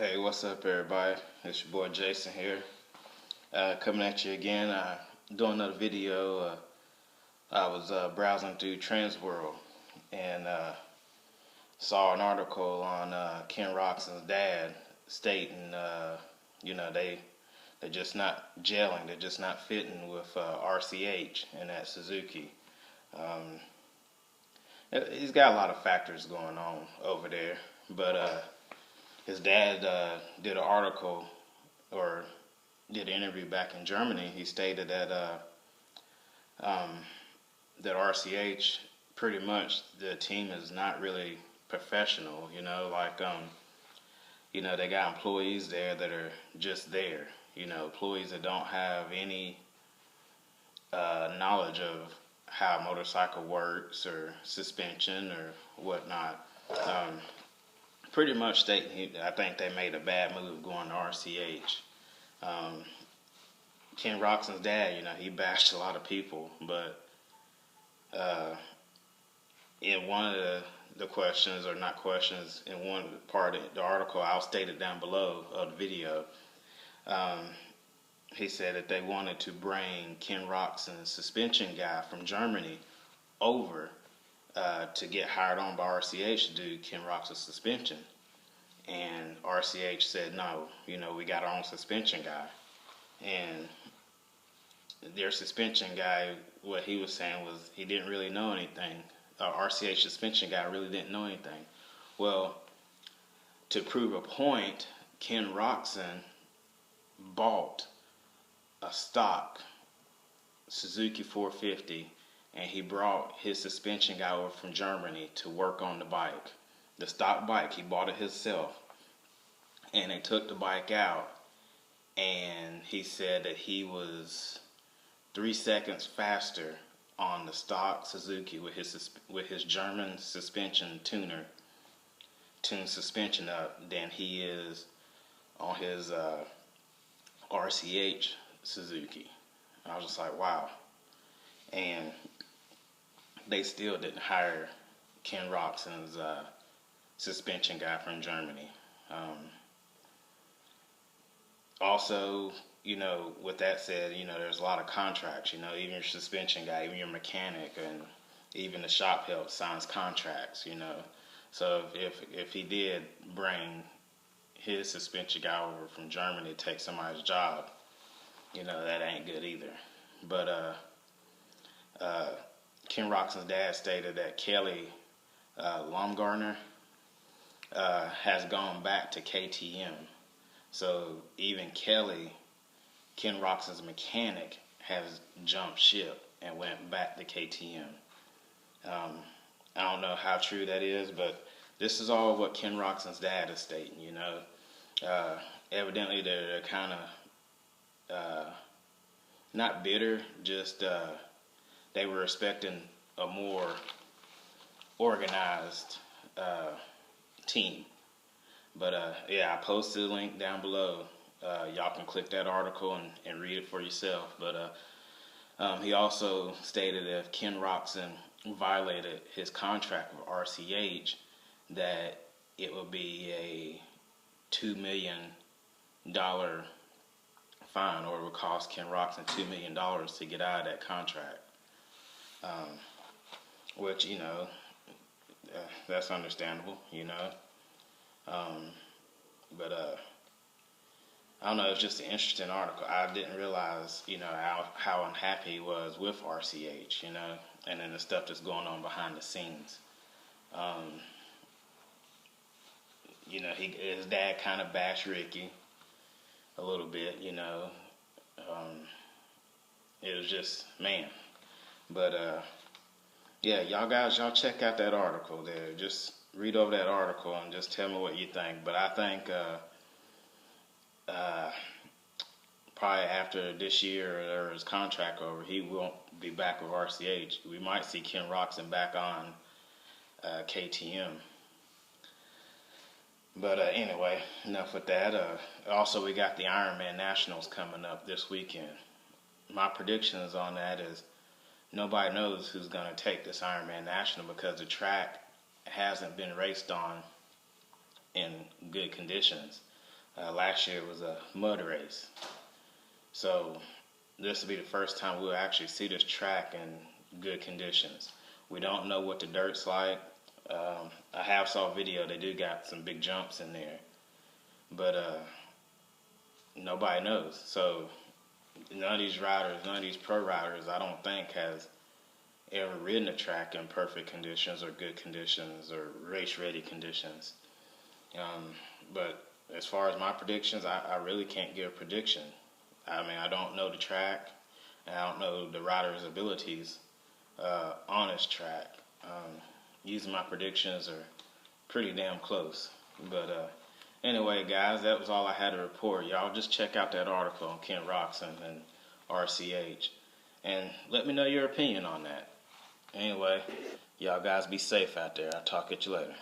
Hey, what's up, everybody? It's your boy Jason here, coming at you again. Doing another video. I was browsing through Transworld and saw an article on Ken Roczen's dad stating, they're just not gelling. They're just not fitting with RCH and that Suzuki. Um, he's got a lot of factors going on over there, but his dad did an article or did an interview back in Germany. He stated that that RCH, pretty much the team is not really professional. They got employees there that are just there. Employees that don't have any knowledge of how a motorcycle works or suspension or whatnot. Pretty much stating, I think they made a bad move going to RCH. Ken Roczen's dad, he bashed a lot of people, but in one of the questions, or not questions, in one part of the article, I'll state it down below of the video, he said that they wanted to bring Ken Roczen's suspension guy from Germany over to get hired on by RCH to do Ken Roczen's suspension. And RCH said, no, we got our own suspension guy. And their suspension guy, what he was saying was he didn't really know anything. RCH suspension guy really didn't know anything. Well, to prove a point, Ken Roczen bought a stock Suzuki 450, and he brought his suspension guy over from Germany to work on the bike. The stock bike, he bought it himself. And they took the bike out, and he said that he was 3 seconds faster on the stock Suzuki with his German suspension tuned suspension up than he is on his RCH Suzuki. I was just like, wow. And they still didn't hire Ken Roczen's suspension guy from Germany. Also, with that said, there's a lot of contracts. Even your suspension guy, even your mechanic, and even the shop help signs contracts. So if he did bring his suspension guy over from Germany to take somebody's job, that ain't good either. But Ken Roczen's dad stated that Kelly Baumgartner has gone back to KTM. So even Ken Roczen's mechanic, has jumped ship and went back to KTM. I don't know how true that is, but this is all what Ken Roczen's dad is stating. Evidently they're kind of not bitter, just they were expecting a more organized team. But I posted a link down below. Y'all can click that article and read it for yourself. But he also stated that if Ken Roczen violated his contract with RCH, that it would be a $2 million fine, or it would cost Ken Roczen $2 million to get out of that contract. Which, that's understandable, But I don't know, it's just an interesting article. I didn't realize, how unhappy he was with RCH, and then the stuff that's going on behind the scenes. His dad kind of bashed Ricky a little bit, it was just, man. But, y'all check out that article there. Just read over that article and just tell me what you think. But I think probably after this year or his contract over, he won't be back with RCH. We might see Ken Roczen back on KTM. But anyway, enough with that. Also, we got the Ironman Nationals coming up this weekend. My predictions on that is nobody knows who's going to take this Ironman National because the track hasn't been raced on in good conditions. Last year was a mud race. So this will be the first time we'll actually see this track in good conditions. We don't know what the dirt's like. I have saw video. They do got some big jumps in there, but nobody knows. So none of these riders, none of these pro riders, I don't think has ever ridden a track in perfect conditions or good conditions or race ready conditions. But as far as my predictions, I really can't give a prediction. I mean, I don't know the track, and I don't know the rider's abilities on this track. Using my predictions are pretty damn close. But anyway, guys, that was all I had to report. Y'all just check out that article on Ken Roczen and RCH, and let me know your opinion on that. Anyway, y'all guys be safe out there. I'll talk at you later.